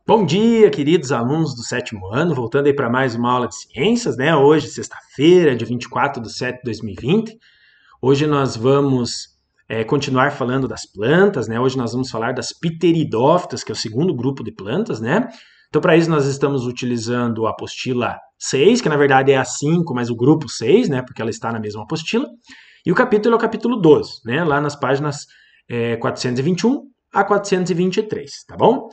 Bom dia, queridos alunos do sétimo ano, voltando aí para mais uma aula de ciências, né? Hoje, sexta-feira, dia 24/7/2020. Hoje nós vamos continuar falando das plantas, né? Hoje nós vamos falar das pteridófitas, que é o segundo grupo de plantas, né? Então, para isso, nós estamos utilizando a apostila 6, que na verdade é a 5, mas o grupo 6, né? Porque ela está na mesma apostila. E o capítulo é o capítulo 12, né? Lá nas páginas 421 a 423, tá bom?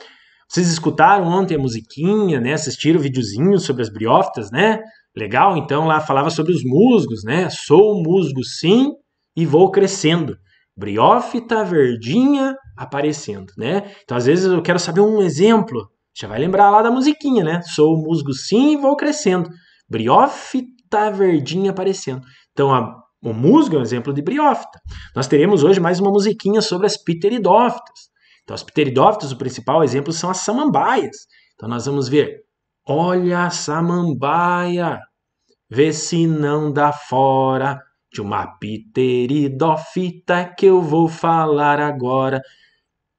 Vocês escutaram ontem a musiquinha, né? Assistiram o videozinho sobre as briófitas, né? Legal, então lá falava sobre os musgos, né? Sou musgo sim e vou crescendo. Briófita verdinha aparecendo, né? Então às vezes eu quero saber um exemplo. Já vai lembrar lá da musiquinha, né? Sou musgo sim e vou crescendo. Briófita verdinha aparecendo. Então o musgo é um exemplo de briófita. Nós teremos hoje mais uma musiquinha sobre as pteridófitas. Então, as pteridófitas, o principal exemplo são as samambaias. Então, nós vamos ver. Olha a samambaia, vê se não dá fora de uma pteridófita que eu vou falar agora.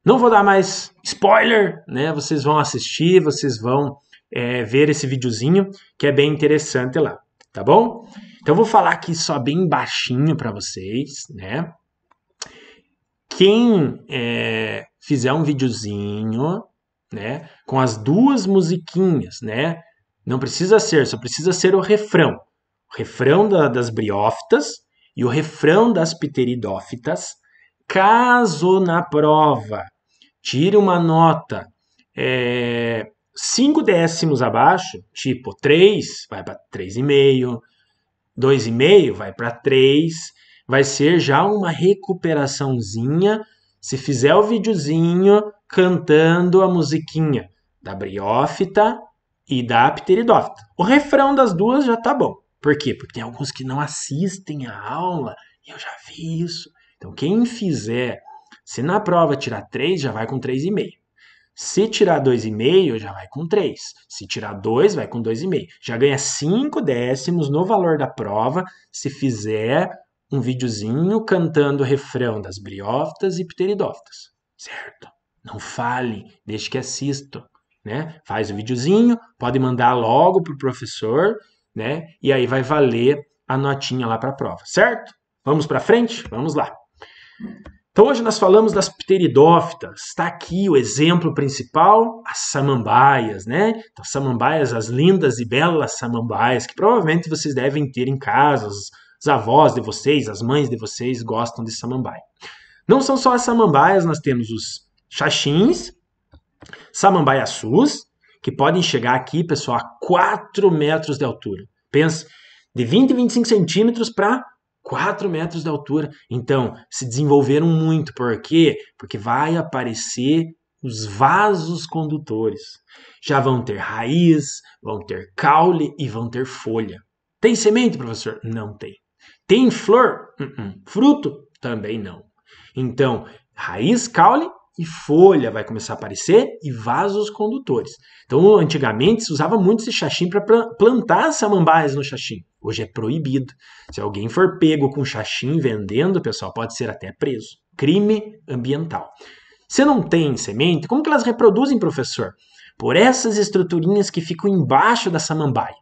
Não vou dar mais spoiler, né? Vocês vão assistir, vocês vão ver esse videozinho que é bem interessante lá, tá bom? Então, eu vou falar aqui só bem baixinho para vocês, né? Quem fizer um videozinho, né, com as duas musiquinhas, né, não precisa ser, só precisa ser o refrão. O refrão das briófitas e o refrão das pteridófitas. Caso na prova tire uma nota 5 décimos abaixo, tipo 3 vai para 3,5, 2,5 vai para 3, vai ser já uma recuperaçãozinha se fizer o videozinho cantando a musiquinha da briófita e da pteridófita. O refrão das duas já tá bom. Por quê? Porque tem alguns que não assistem a aula e eu já vi isso. Então quem fizer, se na prova tirar 3, já vai com 3,5. Se tirar 2,5, já vai com 3. Se tirar 2, vai com 2,5. Já ganha 5 décimos no valor da prova se fizer um videozinho cantando o refrão das briófitas e pteridófitas. Certo? Não fale, deixe que assistam. Né? Faz o videozinho, pode mandar logo para o professor, né? E aí vai valer a notinha lá para a prova. Certo? Vamos para frente? Vamos lá. Então hoje nós falamos das pteridófitas. Está aqui o exemplo principal, as samambaias, né? Então, samambaias, as lindas e belas samambaias, que provavelmente vocês devem ter em casa, os avós de vocês, as mães de vocês gostam de samambaia. Não são só as samambaias, nós temos os xaxins, samambaiaçus, que podem chegar aqui, pessoal, a 4 metros de altura. Pensa, de 20 a 25 centímetros para 4 metros de altura. Então, se desenvolveram muito. Por quê? Porque vai aparecer os vasos condutores. Já vão ter raiz, vão ter caule e vão ter folha. Tem semente, professor? Não tem. Tem flor? Fruto? Também não. Então, raiz, caule e folha vai começar a aparecer e vasos condutores. Então, antigamente se usava muito esse xaxim para plantar samambaias no xaxim. Hoje é proibido. Se alguém for pego com xaxim vendendo, pessoal, pode ser até preso. Crime ambiental. Se não tem semente, como que elas reproduzem, professor? Por essas estruturinhas que ficam embaixo da samambaia.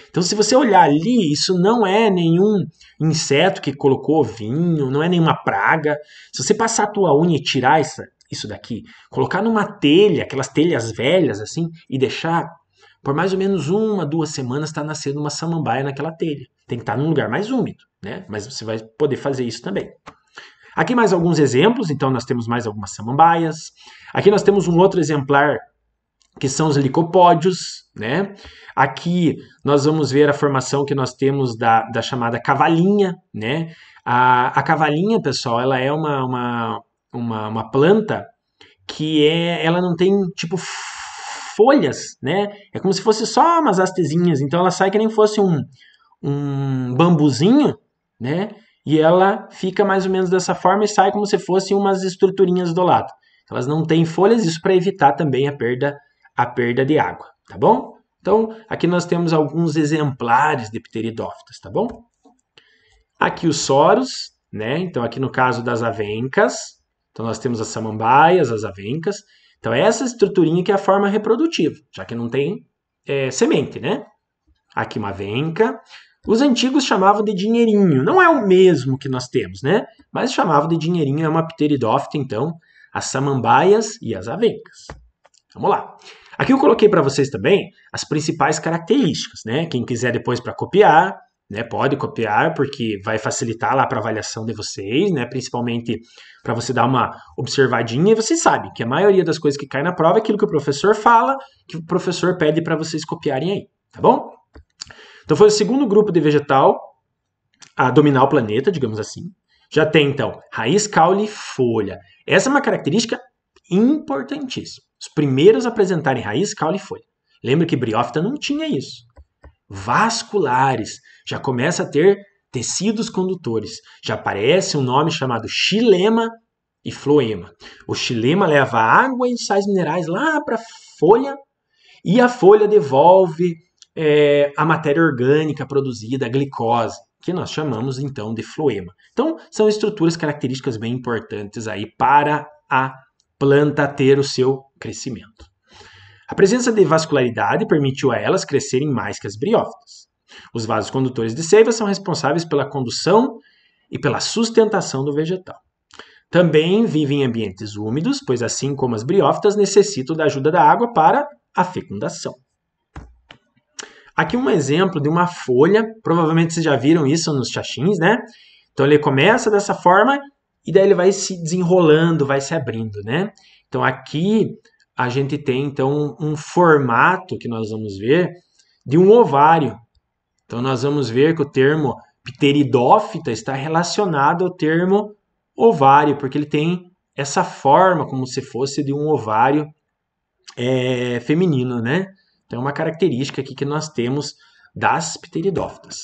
Então, se você olhar ali, isso não é nenhum inseto que colocou ovinho, não é nenhuma praga. Se você passar a tua unha e tirar isso daqui, colocar numa telha, aquelas telhas velhas assim, e deixar por mais ou menos 1, 2 semanas está nascendo uma samambaia naquela telha. Tem que estar num lugar mais úmido, né? Mas você vai poder fazer isso também. Aqui mais alguns exemplos, então nós temos mais algumas samambaias. Aqui nós temos um outro exemplar que são os licopódios, né? Aqui nós vamos ver a formação que nós temos da chamada cavalinha, né? A cavalinha, pessoal, ela é uma planta que ela não tem, tipo, folhas, né? É como se fosse só umas hastezinhas, então ela sai que nem fosse um bambuzinho, né? E ela fica mais ou menos dessa forma e sai como se fossem umas estruturinhas do lado. Elas não têm folhas, isso para evitar também a perda de água, tá bom? Então, aqui nós temos alguns exemplares de pteridófitas, tá bom? Aqui os soros, né? Então, aqui no caso das avencas, então nós temos as samambaias, as avencas. Então, essa estruturinha que é a forma reprodutiva, já que não tem semente, né? Aqui uma venca. Os antigos chamavam de dinheirinho. Não é o mesmo que nós temos, né? Mas chamavam de dinheirinho, é uma pteridófita, então, as samambaias e as avencas. Vamos lá. Aqui eu coloquei para vocês também as principais características, né? Quem quiser depois para copiar, né, pode copiar, porque vai facilitar lá para a avaliação de vocês, né? Principalmente para você dar uma observadinha. E vocês sabem que a maioria das coisas que cai na prova é aquilo que o professor fala, que o professor pede para vocês copiarem aí, tá bom? Então foi o segundo grupo de vegetal a dominar o planeta, digamos assim. Já tem, então, raiz, caule e folha. Essa é uma característica importantíssima. Os primeiros a apresentarem raiz, caule e folha. Lembra que briófita não tinha isso. Vasculares. Já começa a ter tecidos condutores. Já aparece um nome chamado xilema e floema. O xilema leva água e sais minerais lá para a folha e a folha devolve a matéria orgânica produzida, a glicose, que nós chamamos então de floema. Então, são estruturas características bem importantes aí para a planta ter o seu crescimento. A presença de vascularidade permitiu a elas crescerem mais que as briófitas. Os vasos condutores de seiva são responsáveis pela condução e pela sustentação do vegetal. Também vivem em ambientes úmidos, pois assim como as briófitas necessitam da ajuda da água para a fecundação. Aqui um exemplo de uma folha, provavelmente vocês já viram isso nos xaxins, né? Então ele começa dessa forma e daí ele vai se desenrolando, vai se abrindo, né? Então aqui a gente tem então um formato que nós vamos ver de um ovário. Então nós vamos ver que o termo pteridófita está relacionado ao termo ovário, porque ele tem essa forma como se fosse de um ovário feminino, né? Então é uma característica aqui que nós temos das pteridófitas.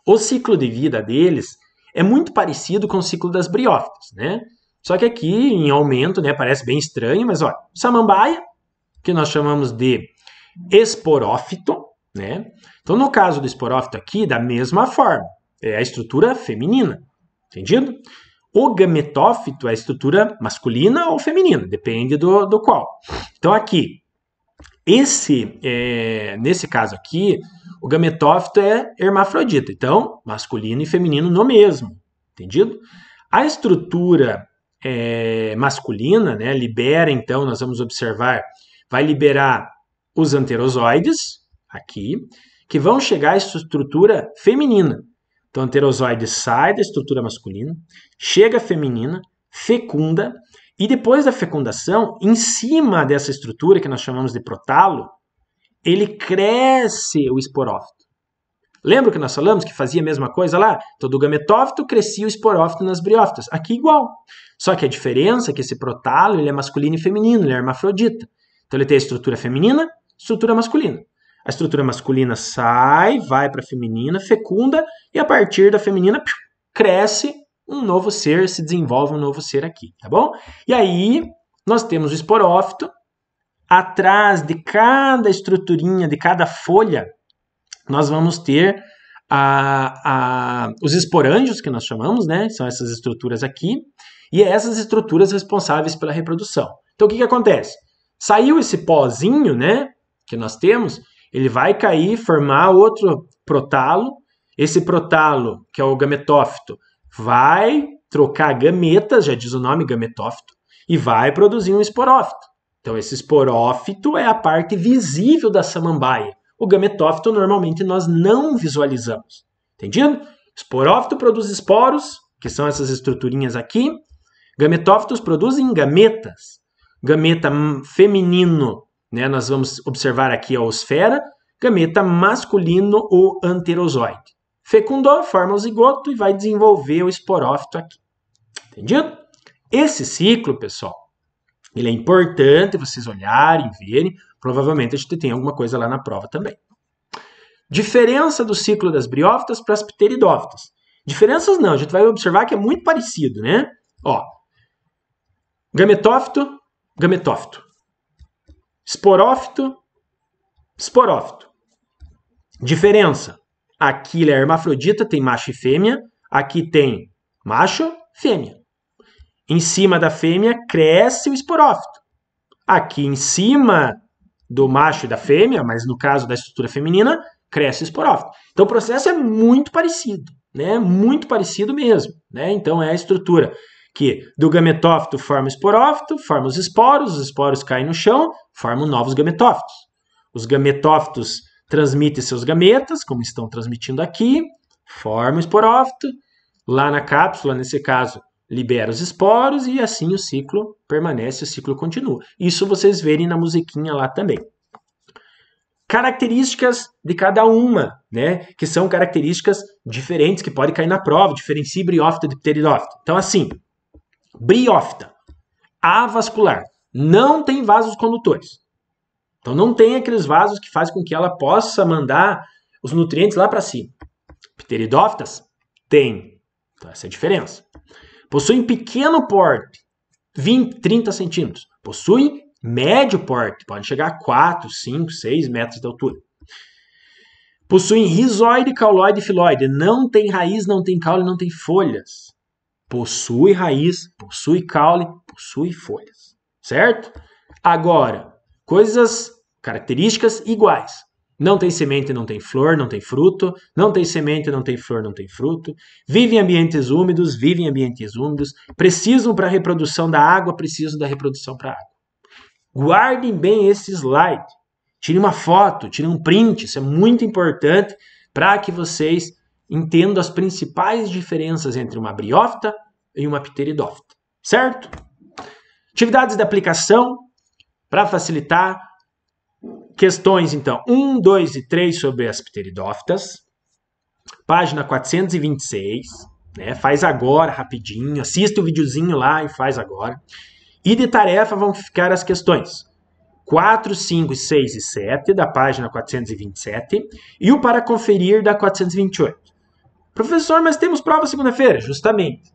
O ciclo de vida deles é muito parecido com o ciclo das briófitas, né? Só que aqui em aumento, né? Parece bem estranho, mas olha, samambaia, que nós chamamos de esporófito, né? Então no caso do esporófito aqui, da mesma forma, é a estrutura feminina, entendido? O gametófito é a estrutura masculina ou feminina, depende do qual. Então aqui, nesse caso aqui, o gametófito é hermafrodita, então masculino e feminino no mesmo, entendido? A estrutura masculina, né, libera, então, nós vamos observar, vai liberar os anterozoides, aqui, que vão chegar à estrutura feminina. Então, o anterozoide sai da estrutura masculina, chega à feminina, fecunda, e depois da fecundação, em cima dessa estrutura que nós chamamos de protalo, ele cresce o esporófito. Lembra que nós falamos que fazia a mesma coisa lá? Então, do gametófito crescia o esporófito nas briófitas. Aqui igual. Só que a diferença é que esse protalo ele é masculino e feminino, ele é hermafrodita. Então, ele tem a estrutura feminina, estrutura masculina. A estrutura masculina sai, vai para a feminina, fecunda, e a partir da feminina cresce um novo ser, se desenvolve um novo ser aqui, tá bom? E aí, nós temos o esporófito, atrás de cada estruturinha, de cada folha, nós vamos ter os esporângios, que nós chamamos, né? São essas estruturas aqui, e é essas estruturas responsáveis pela reprodução. Então, o que acontece? Saiu esse pozinho, né, que nós temos, ele vai cair, formar outro protalo. Esse protalo, que é o gametófito, vai trocar gametas, já diz o nome, gametófito, e vai produzir um esporófito. Então, esse esporófito é a parte visível da samambaia. O gametófito, normalmente, nós não visualizamos. Entendido? Esporófito produz esporos, que são essas estruturinhas aqui. Gametófitos produzem gametas. Gameta feminino, né, nós vamos observar aqui a osfera. Gameta masculino, o anterozoide. Fecundou, forma o zigoto e vai desenvolver o esporófito aqui. Entendido? Esse ciclo, pessoal, ele é importante vocês olharem, verem. Provavelmente a gente tem alguma coisa lá na prova também. Diferença do ciclo das briófitas para as pteridófitas. Diferenças não, a gente vai observar que é muito parecido, né? Ó, gametófito, gametófito. Esporófito, esporófito. Diferença. Aqui ele é hermafrodita, tem macho e fêmea. Aqui tem macho, fêmea. Em cima da fêmea cresce o esporófito. aqui em cima do macho e da fêmea, mas no caso da estrutura feminina, cresce o esporófito. Então o processo é muito parecido, né? Muito parecido mesmo, né? Então é a estrutura que do gametófito forma o esporófito, forma os esporos caem no chão, formam novos gametófitos. Os gametófitos transmitem seus gametas, como estão transmitindo aqui, formam o esporófito, lá na cápsula, nesse caso, libera os esporos e assim o ciclo permanece, o ciclo continua. Isso vocês verem na musiquinha lá também. Características de cada uma, né? Que são características diferentes que podem cair na prova, diferencia briófita de pteridófita. Então, assim, briófita, avascular, não tem vasos condutores. Então, não tem aqueles vasos que fazem com que ela possa mandar os nutrientes lá para cima. Pteridófitas, tem. Então, essa é a diferença. Possuem pequeno porte, 20, 30 centímetros. Possuem médio porte, pode chegar a 4, 5, 6 metros de altura. Possuem rizoide, cauloide e filóide. Não tem raiz, não tem caule, não tem folhas. Possui raiz, possui caule, possui folhas. Certo? Agora, características iguais. Não tem semente, não tem flor, não tem fruto. Não tem semente, não tem flor, não tem fruto. Vive em ambientes úmidos, precisam para a reprodução da água, precisam da reprodução para a água. Guardem bem esse slide. Tirem uma foto, tirem um print. Isso é muito importante para que vocês entendam as principais diferenças entre uma briófita e uma pteridófita. Certo? Atividades de aplicação para facilitar. Questões, então, 1, 2 e 3 sobre as pteridófitas. Página 426. Né? Faz agora, rapidinho. Assista o videozinho lá e faz agora. E de tarefa vão ficar as questões 4, 5, 6 e 7 da página 427 e o para conferir da 428. Professor, mas temos prova segunda-feira? Justamente.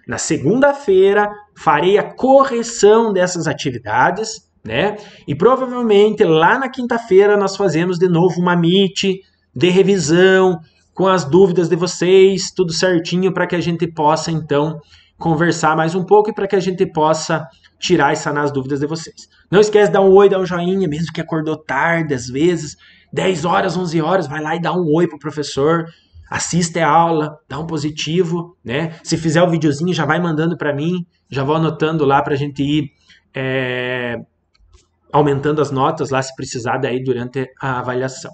Na segunda-feira farei a correção dessas atividades, né? E provavelmente lá na quinta-feira nós fazemos de novo uma meet de revisão com as dúvidas de vocês, tudo certinho para que a gente possa então conversar mais um pouco e para que a gente possa tirar e sanar as dúvidas de vocês. Não esquece de dar um oi, dar um joinha, mesmo que acordou tarde, às vezes, 10 horas, 11 horas, vai lá e dá um oi pro professor, assista a aula, dá um positivo, né? Se fizer o videozinho, já vai mandando para mim, já vou anotando lá pra gente ir aumentando as notas lá, se precisar daí durante a avaliação.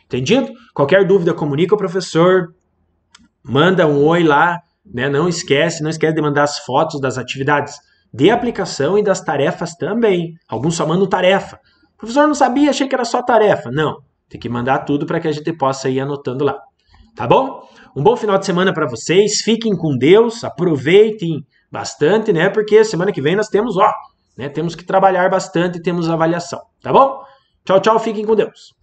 Entendido? Qualquer dúvida, comunica ao professor, manda um oi lá, né? Não esquece de mandar as fotos das atividades de aplicação e das tarefas também. Alguns só mandam tarefa. Professor, não sabia, achei que era só tarefa. Não, tem que mandar tudo para que a gente possa ir anotando lá. Tá bom? Um bom final de semana para vocês. Fiquem com Deus, aproveitem bastante, né? Porque semana que vem nós temos, temos que trabalhar bastante, temos avaliação. Tá bom? Tchau, tchau, fiquem com Deus.